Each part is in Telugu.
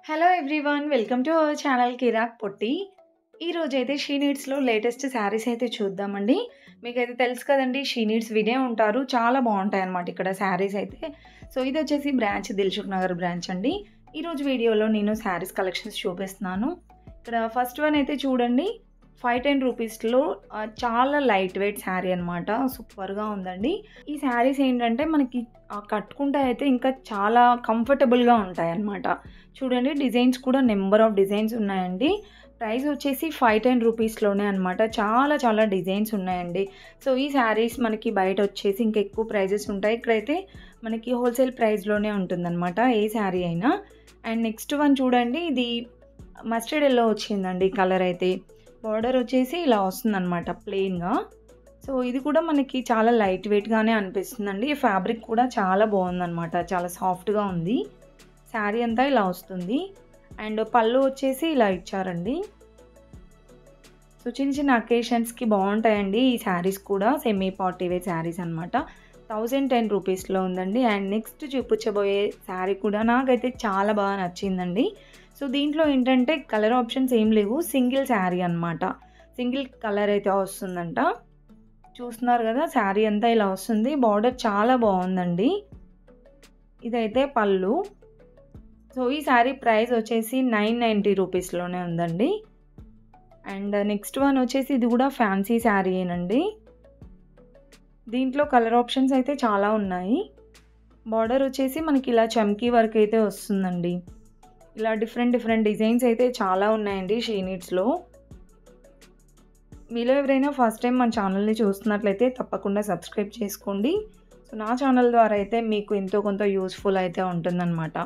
Hello everyone. Welcome to our channel Kiraak Potti. ఈరోజైతే షీ నీడ్స్‌లో లేటెస్ట్ శారీస్ అయితే చూద్దామండి. మీకైతే తెలుసు కదండీ, షీ నీడ్స్ వినే ఉంటారు. చాలా బావుంటాయన్నమాట ఇక్కడ శారీస్ అయితే. సో, ఇదొచ్చేసి బ్రాంచ్ దిల్‌సుఖ్ నగర్ బ్రాంచ్ అండి. ఈరోజు వీడియోలో నేను శారీస్ కలెక్షన్స్ చూపిస్తున్నాను. ఇక్కడ ఫస్ట్ వన్ అయితే చూడండి. 510 రూపీస్‌లో చాలా లైట్ వెయిట్ శారీ అనమాట. సూపర్‌గా ఉందండి. ఈ శారీస్ ఏంటంటే మనకి కట్టుకుంటే అయితే ఇంకా చాలా కంఫర్టబుల్‌గా ఉంటాయన్నమాట. చూడండి, డిజైన్స్ కూడా నెంబర్ ఆఫ్ డిజైన్స్ ఉన్నాయండి. ప్రైస్ వచ్చేసి 510 రూపీస్‌లోనే అనమాట. చాలా చాలా డిజైన్స్ ఉన్నాయండి. సో, ఈ శారీస్ మనకి బయట వచ్చేసి ఇంకా ఎక్కువ ప్రైజెస్ ఉంటాయి. ఇక్కడైతే మనకి హోల్సేల్ ప్రైస్‌లోనే ఉంటుందన్నమాట ఏ శారీ అయినా. అండ్ నెక్స్ట్ వన్ చూడండి, ఇది మస్టర్డ్ యెల్లో వచ్చిందండి కలర్ అయితే. బార్డర్ వచ్చేసి ఇలా వస్తుందన్నమాట ప్లెయిన్‌గా. సో, ఇది కూడా మనకి చాలా లైట్ వెయిట్‌గానే అనిపిస్తుందండి. ఫ్యాబ్రిక్ కూడా చాలా బాగుందన్నమాట. చాలా సాఫ్ట్‌గా ఉంది. శారీ అంతా ఇలా వస్తుంది. అండ్ పళ్ళు వచ్చేసి ఇలా ఇచ్చారండి. సో, చిన్న చిన్న అకేషన్స్‌కి బాగుంటాయండి ఈ శారీస్ కూడా. సెమీ పార్టీ వేర్ శారీస్ అనమాట. 1010 రూపీస్‌లో ఉందండి. అండ్ నెక్స్ట్ చూపించబోయే శారీ కూడా నాకైతే చాలా బాగా నచ్చిందండి. సో, దీంట్లో ఏంటంటే కలర్ ఆప్షన్స్ ఏం లేవు. సింగిల్ శారీ అనమాట. సింగిల్ కలర్ అయితే వస్తుందంట. చూస్తున్నారు కదా, శారీ అంతా ఇలా వస్తుంది. బార్డర్ చాలా బాగుందండి. ఇదైతే పళ్ళు. సో, ఈ శారీ ప్రైస్ వచ్చేసి 990 రూపీస్‌లోనే ఉందండి. అండ్ నెక్స్ట్ వన్ వచ్చేసి ఇది కూడా ఫ్యాన్సీ శారీయేనండి. దీంట్లో కలర్ ఆప్షన్స్ అయితే చాలా ఉన్నాయి. బార్డర్ వచ్చేసి మనకి ఇలా చమ్కీ వర్క్ అయితే వస్తుందండి. ఇలా డిఫరెంట్ డిఫరెంట్ డిజైన్స్ అయితే చాలా ఉన్నాయండి షీ నీడ్స్‌లో. మీలో ఎవరైనా ఫస్ట్ టైం మన ఛానల్ని చూస్తున్నట్లయితే తప్పకుండా సబ్స్క్రైబ్ చేసుకోండి. సో, నా ఛానల్ ద్వారా అయితే మీకు ఎంతో కొంత యూస్ఫుల్ అయితే ఉంటుందన్నమాట.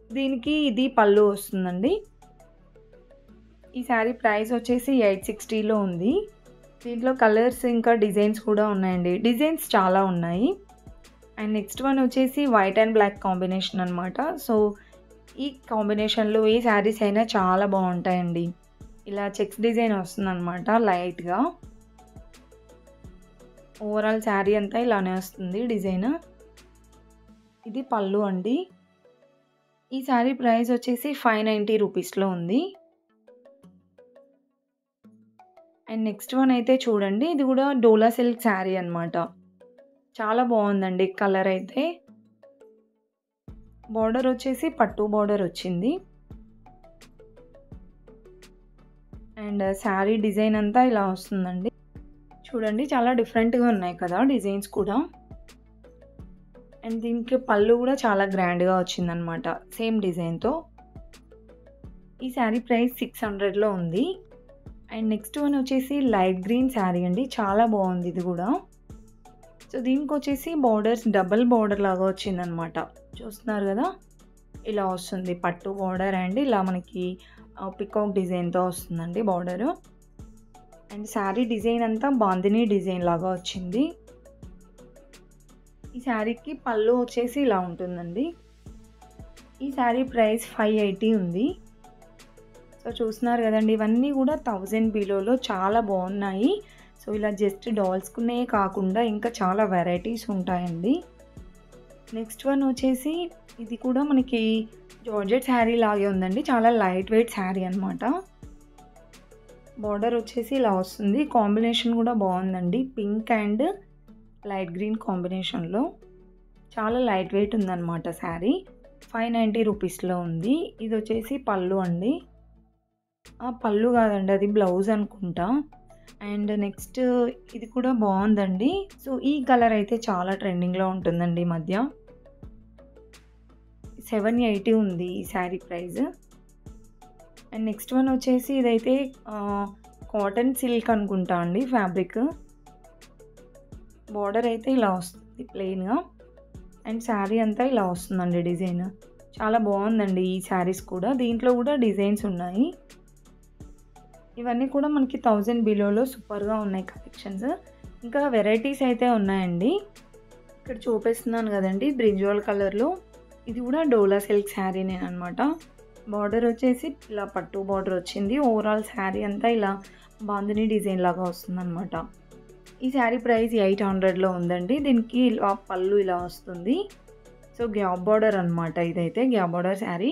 దీనికి ఇది పళ్ళు వస్తుందండి. ఈ శారీ ప్రైస్ వచ్చేసి 860లో ఉంది. దీంట్లో కలర్స్ ఇంకా డిజైన్స్ కూడా ఉన్నాయండి. డిజైన్స్ చాలా ఉన్నాయి. అండ్ నెక్స్ట్ వన్ వచ్చేసి వైట్ అండ్ బ్లాక్ కాంబినేషన్ అనమాట. సో, ఈ కాంబినేషన్లో ఏ శారీస్ అయినా చాలా బాగుంటాయండి. ఇలా చెక్స్ డిజైన్ వస్తుందన్నమాట లైట్గా. ఓవరాల్ శారీ అంతా ఇలానే వస్తుంది డిజైన్. ఇది పళ్ళు అండి. ఈ శారీ ప్రైస్ వచ్చేసి 590 రూపీస్‌లో ఉంది. అండ్ నెక్స్ట్ వన్ అయితే చూడండి, ఇది కూడా డోలా సిల్క్ శారీ అనమాట. చాలా బాగుందండి కలర్ అయితే. బార్డర్ వచ్చేసి పట్టు బార్డర్ వచ్చింది. అండ్ శారీ డిజైన్ అంతా ఇలా వస్తుందండి. చూడండి, చాలా డిఫరెంట్గా ఉన్నాయి కదా డిజైన్స్ కూడా. అండ్ దీనికి పళ్ళు కూడా చాలా గ్రాండ్గా వచ్చిందనమాట సేమ్ డిజైన్తో. ఈ శారీ ప్రైస్ 600లో ఉంది. అండ్ నెక్స్ట్ వన్ వచ్చేసి లైట్ గ్రీన్ శారీ అండి. చాలా బాగుంది ఇది కూడా. సో, దీనికి వచ్చేసి బార్డర్స్ డబల్ బార్డర్ లాగా వచ్చిందనమాట. చూస్తున్నారు కదా, ఇలా వస్తుంది పట్టు బార్డర్. అండ్ ఇలా మనకి పికాక్ డిజైన్తో వస్తుందండి బార్డరు. అండ్ శారీ డిజైన్ అంతా బాందిని డిజైన్ లాగా వచ్చింది. ఈ శారీకి పళ్ళు వచ్చేసి ఇలా ఉంటుందండి. ఈ శారీ ప్రైస్ 580 ఉంది. సో, చూస్తున్నారు కదండి, ఇవన్నీ కూడా 1000 బిలోలో చాలా బాగున్నాయి. సో, ఇలా జస్ట్ డాల్స్కునే కాకుండా ఇంకా చాలా వెరైటీస్ ఉంటాయండి. నెక్స్ట్ వన్ వచ్చేసి ఇది కూడా మనకి జార్జెట్ శారీ లాగే ఉందండి. చాలా లైట్ వెయిట్ శారీ అనమాట. బార్డర్ వచ్చేసి ఇలా వస్తుంది. కాంబినేషన్ కూడా బాగుందండి. పింక్ అండ్ లైట్ గ్రీన్ కాంబినేషన్లో చాలా లైట్ వెయిట్ ఉందన్నమాట శారీ. 590 రూపీస్లో ఉంది. ఇది వచ్చేసి పళ్ళు అండి. పళ్ళు కాదండి, అది బ్లౌజ్ అనుకుంటా. అండ్ నెక్స్ట్ ఇది కూడా బాగుందండి. సో, ఈ కలర్ అయితే చాలా ట్రెండింగ్లో ఉంటుందండి ఈ మధ్య. 780 ఉంది ఈ sari price. And next one వచ్చేసి ఇదైతే కాటన్ సిల్క్ అనుకుంటా అండి ఫ్యాబ్రిక్. బార్డర్ అయితే ఇలా వస్తుంది ప్లెయిన్గా. అండ్ శారీ అంతా ఇలా వస్తుందండి డిజైన్. చాలా బాగుందండి ఈ శారీస్ కూడా. దీంట్లో కూడా డిజైన్స్ ఉన్నాయి. ఇవన్నీ కూడా మనకి 1000 బిలోలో సూపర్గా ఉన్నాయి కలెక్షన్స్. ఇంకా వెరైటీస్ అయితే ఉన్నాయండి. ఇక్కడ చూపిస్తున్నాను కదండి బ్రింజాల్ కలర్లో. ఇది కూడా డోలా సిల్క్ శారీనే అనమాట. బార్డర్ వచ్చేసి ఇలా పట్టు బార్డర్ వచ్చింది. ఓవరాల్ శారీ అంతా ఇలా బాందిని డిజైన్ లాగా వస్తుందన్నమాట. ఈ శారీ ప్రైస్ 800లో ఉందండి. దీనికి ఇలా పళ్ళు ఇలా వస్తుంది. సో, గ్యాప్ బార్డర్ అనమాట. ఇదైతే gap border sari.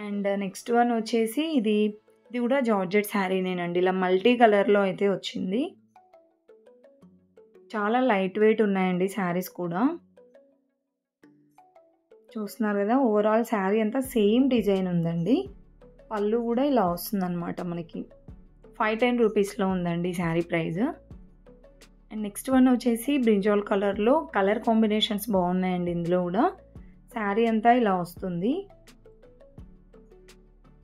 And next one వచ్చేసి ఇది కూడా జార్జెట్ శారీనేనండి. ఇలా మల్టీ కలర్‌లో అయితే వచ్చింది. చాలా లైట్ వెయిట్ ఉన్నాయండి శారీస్ కూడా. చూస్తున్నారు కదా! ఓవరాల్ శారీ అంతా సేమ్ డిజైన్ ఉందండి. పళ్ళు కూడా ఇలా వస్తుందన్నమాట మనకి. 510 రూపీస్‌లో ఉందండి sari price. And next one వచ్చేసి బ్రింజాల్ కలర్‌లో కలర్ కాంబినేషన్స్ బాగున్నాయండి ఇందులో కూడా. శారీ అంతా ఇలా వస్తుంది.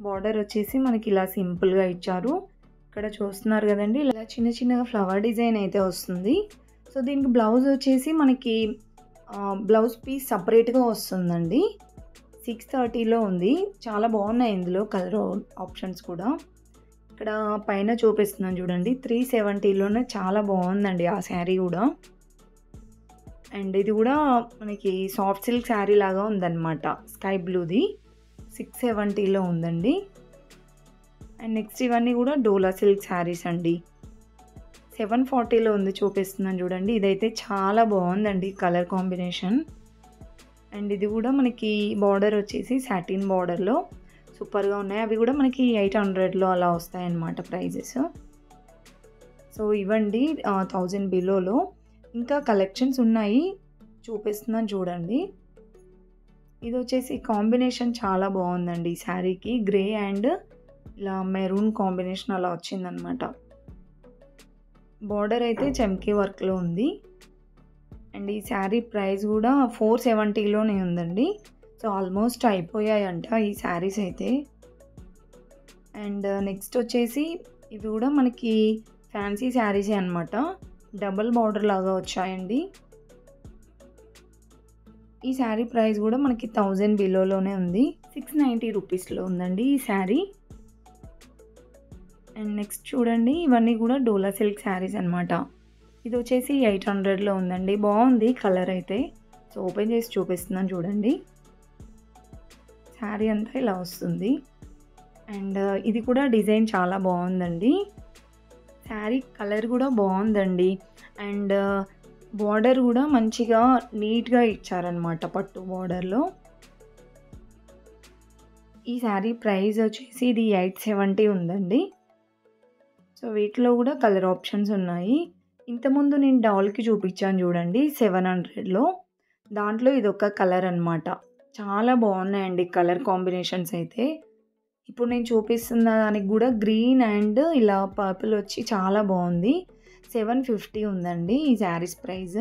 బార్డర్ వచ్చేసి మనకి ఇలా సింపుల్‌గా ఇచ్చారు. ఇక్కడ చూస్తున్నారు కదండీ! ఇలా చిన్న చిన్నగా ఫ్లవర్ డిజైన్ అయితే వస్తుంది. సో దీనికి బ్లౌజ్ వచ్చేసి మనకి బ్లౌజ్ పీస్ సెపరేట్‌గా వస్తుందండి. 630లో ఉంది. చాలా బాగున్నాయి ఇందులో కలర్ ఆప్షన్స్ కూడా. ఇక్కడ పైన చూపిస్తున్నాను చూడండి. 370లోనే చాలా బాగుందండి ఆ శారీ కూడా. అండ్ ఇది కూడా మనకి సాఫ్ట్ సిల్క్ శారీ లాగా ఉందన్నమాట. స్కై బ్లూది 670లో ఉందండి. అండ్ నెక్స్ట్ ఇవన్నీ కూడా డోలా సిల్క్ శారీస్ అండి. 740లో ఉంది చూపిస్తున్నాను చూడండి. ఇదైతే చాలా బాగుందండి కలర్ కాంబినేషన్. అండ్ ఇది కూడా మనకి బార్డర్ వచ్చేసి సాటిన్ బార్డర్లో సూపర్గా ఉన్నాయి. అవి కూడా మనకి 800లో అలా వస్తాయన్నమాట ప్రైజెస్. సో ఇవ్వండి 1000 బిలోలో ఇంకా కలెక్షన్స్ ఉన్నాయి, చూపిస్తున్నాను చూడండి. ఇది వచ్చేసి కాంబినేషన్ చాలా బాగుందండి ఈ శారీకి. గ్రే అండ్ ఇలా మెరూన్ కాంబినేషన్ అలా వచ్చిందనమాట. బార్డర్ అయితే చమ్కీ వర్క్లో ఉంది. అండ్ ఈ శారీ ప్రైస్ కూడా 470లోనే ఉందండి. సో ఆల్మోస్ట్ అయిపోయాయంట ఈ శారీస్ అయితే. అండ్ నెక్స్ట్ వచ్చేసి ఇవి కూడా మనకి ఫ్యాన్సీ శారీసే అనమాట. డబుల్ బార్డర్ లాగా వచ్చాయండి. ఈ శారీ ప్రైస్ కూడా మనకి 1000 బిలోలోనే ఉంది. 690 రూపీస్లో ఉందండి ఈ శారీ. అండ్ నెక్స్ట్ చూడండి, ఇవన్నీ కూడా డోలా సిల్క్ శారీస్ అనమాట. ఇది వచ్చేసి 800లో ఉందండి. బాగుంది కలర్ అయితే. సో ఓపెన్ చేసి చూపిస్తున్నాను చూడండి. శారీ అంతా ఇలా వస్తుంది. అండ్ ఇది కూడా డిజైన్ చాలా బాగుందండి. శారీ కలర్ కూడా బాగుందండి. అండ్ బార్డర్ కూడా మంచిగా నీట్గా ఇచ్చారనమాట పట్టు బార్డర్లో. ఈ శారీ ప్రైస్ వచ్చేసి ఇది 870 ఉందండి. సో వీటిలో కూడా కలర్ ఆప్షన్స్ ఉన్నాయి. ఇంతకుముందు నేను డౌల్కి చూపించాను చూడండి 700లో. దాంట్లో ఇదొక కలర్ అనమాట. చాలా బాగున్నాయండి కలర్ కాంబినేషన్స్ అయితే. ఇప్పుడు నేను చూపిస్తున్న దానికి కూడా గ్రీన్ అండ్ ఇలా పర్పుల్ వచ్చి చాలా బాగుంది. 750 ఉందండి ఈ శారీస్ ప్రైస్.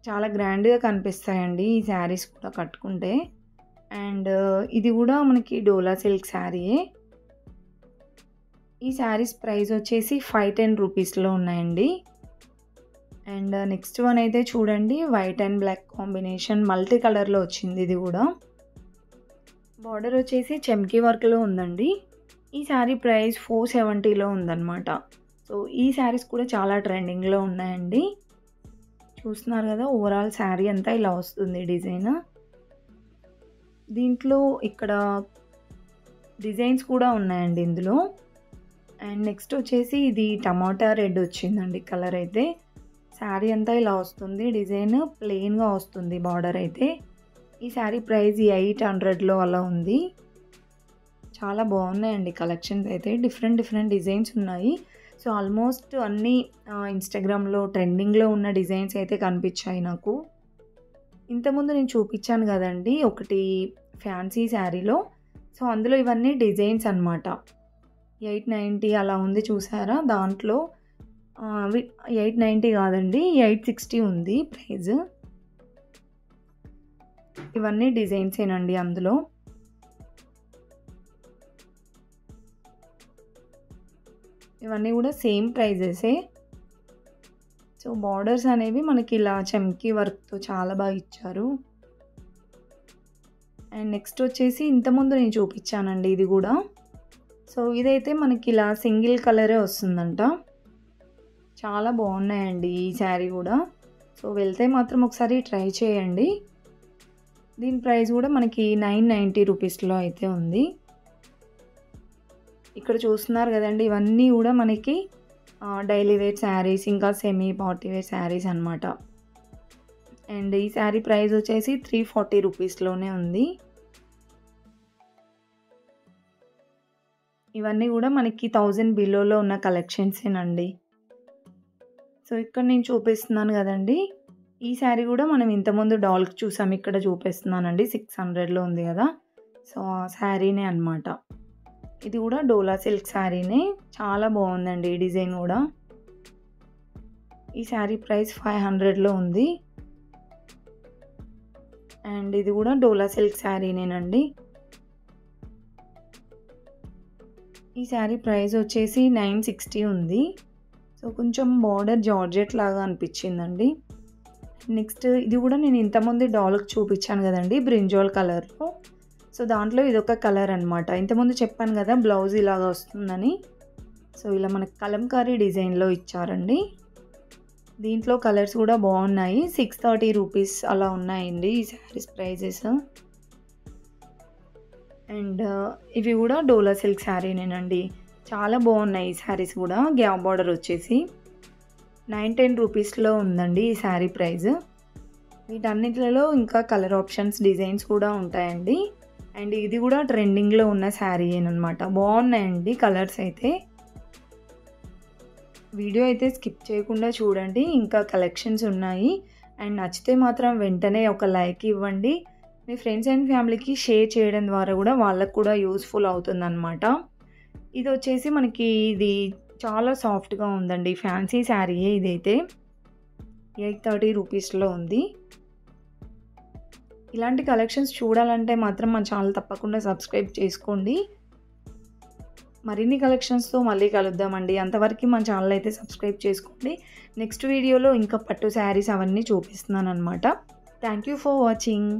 చాలా గ్రాండ్గా కనిపిస్తాయండి ఈ శారీస్ కూడా కట్టుకుంటే. అండ్ ఇది కూడా మనకి డోలా సిల్క్ శారీయే. ఈ శారీస్ ప్రైస్ వచ్చేసి 510 రూపీస్లో ఉన్నాయండి. అండ్ నెక్స్ట్ వన్ అయితే చూడండి, white and black combination multi కలర్లో వచ్చింది. ఇది కూడా బార్డర్ వచ్చేసి చమ్కీ వర్క్లో ఉందండి. ఈ శారీ ప్రైస్ 470లో ఉందన్నమాట. సో ఈ శారీస్ కూడా చాలా ట్రెండింగ్లో ఉన్నాయండి. చూస్తున్నారు కదా, ఓవరాల్ శారీ అంతా ఇలా వస్తుంది డిజైన్. దీంట్లో ఇక్కడ డిజైన్స్ కూడా ఉన్నాయండి ఇందులో. అండ్ నెక్స్ట్ వచ్చేసి ఇది టమాటా రెడ్ వచ్చిందండి కలర్ అయితే. శారీ అంతా ఇలా వస్తుంది. డిజైన్ ప్లెయిన్గా వస్తుంది బార్డర్ అయితే. ఈ శారీ ప్రైస్ 800లో అలా ఉంది. చాలా బాగున్నాయండి కలెక్షన్స్ అయితే. డిఫరెంట్ డిజైన్స్ ఉన్నాయి. సో ఆల్మోస్ట్ అన్నీ ఇన్స్టాగ్రామ్లో ట్రెండింగ్లో ఉన్న డిజైన్స్ అయితే కనిపించాయి నాకు. ఇంతకుముందు నేను చూపించాను కదండి ఒకటి ఫ్యాన్సీ శారీలో. సో అందులో ఇవన్నీ డిజైన్స్ అనమాట. 890 అలా ఉంది చూసారా. దాంట్లో 890 కాదండి, 860 ఉంది ప్రైజ్. ఇవన్నీ డిజైన్సేనండి అందులో. ఇవన్నీ కూడా సేమ్ ప్రైజెసే. సో బార్డర్స్ అనేవి మనకి ఇలా చమ్కీ వర్క్తో చాలా బాగా ఇచ్చారు. అండ్ నెక్స్ట్ వచ్చేసి ఇంతకుముందు నేను చూపించానండి ఇది కూడా. సో ఇదైతే మనకి ఇలా సింగిల్ కలరే వస్తుందంట. చాలా బాగున్నాయండి ఈ శారీ కూడా. సో వెళ్తే మాత్రం ఒకసారి ట్రై చేయండి. దీని ప్రైస్ కూడా మనకి 990 రూపీస్లో అయితే ఉంది. ఇక్కడ చూస్తున్నారు కదండి, ఇవన్నీ కూడా మనకి డైలీ వేర్ శారీస్, ఇంకా సెమీ పార్టీ వేర్ శారీస్ అనమాట. అండ్ ఈ శారీ ప్రైస్ వచ్చేసి 340 రూపీస్లోనే ఉంది. ఇవన్నీ కూడా మనకి 1000 బిలోలో ఉన్న కలెక్షన్సేనండి. సో ఇక్కడ నేను చూపిస్తున్నాను కదండి, ఈ శారీ కూడా మనం ఇంతకుముందు డాల్కి చూసాం, ఇక్కడ చూపిస్తున్నానండి. 600లో ఉంది కదా, సో ఆ శారీనే అనమాట. ఇది కూడా డోలా సిల్క్ శారీనే, చాలా బాగుందండి ఈ డిజైన్ కూడా. ఈ శారీ ప్రైస్ 500లో ఉంది. అండ్ ఇది కూడా డోలా సిల్క్ శారీనేనండి. ఈ శారీ ప్రైస్ వచ్చేసి 960 ఉంది. సో కొంచెం బార్డర్ జార్జెట్ లాగా అనిపించిందండి. నెక్స్ట్ ఇది కూడా నేను ఇంతకుముందు డాల్కి చూపించాను కదండి, బ్రింజాల్ కలర్లో. సో దాంట్లో ఇదొక కలర్ అనమాట. ఇంతకుముందు చెప్పాను కదా బ్లౌజ్ ఇలాగా వస్తుందని. సో ఇలా మనకు కలంకారీ డిజైన్లో ఇచ్చారండి. దీంట్లో కలర్స్ కూడా బాగున్నాయి. 630 రూపీస్ అలా ఉన్నాయండి ఈ శారీస్ ప్రైజెస్. అండ్ ఇవి కూడా డోలా సిల్క్ శారీనేనండి. చాలా బాగున్నాయి ఈ శారీస్ కూడా. గ్యాప్ బార్డర్ వచ్చేసి 910 రూపీస్లో ఉందండి ఈ శారీ ప్రైస్. వీటన్నిటిలో ఇంకా కలర్ ఆప్షన్స్, డిజైన్స్ కూడా ఉంటాయండి. అండ్ ఇది కూడా ట్రెండింగ్లో ఉన్న శారీ అనమాట. బాగున్నాయండి కలర్స్ అయితే. వీడియో అయితే స్కిప్ చేయకుండా చూడండి, ఇంకా కలెక్షన్స్ ఉన్నాయి. అండ్ నచ్చితే మాత్రం వెంటనే ఒక లైక్ ఇవ్వండి. మీ ఫ్రెండ్స్ అండ్ ఫ్యామిలీకి షేర్ చేయడం ద్వారా కూడా వాళ్ళకు కూడా యూస్ఫుల్ అవుతుందన్నమాట. ఇది వచ్చేసి మనకి ఇది చాలా సాఫ్ట్గా ఉందండి, ఫ్యాన్సీ శారీయే ఇదైతే. 830 రూపీస్లో ఉంది. ఇలాంటి కలెక్షన్స్ చూడాలంటే మాత్రం మన ఛానల్ తప్పకుండా సబ్స్క్రైబ్ చేసుకోండి. మరిన్ని కలెక్షన్స్తో మళ్ళీ కలుద్దామండి. అంతవరకు మన ఛానల్ అయితే సబ్స్క్రైబ్ చేసుకోండి. నెక్స్ట్ వీడియోలో ఇంకా పట్టు శారీస్ అవన్నీ చూపిస్తున్నాను అనమాట. Thank you for watching.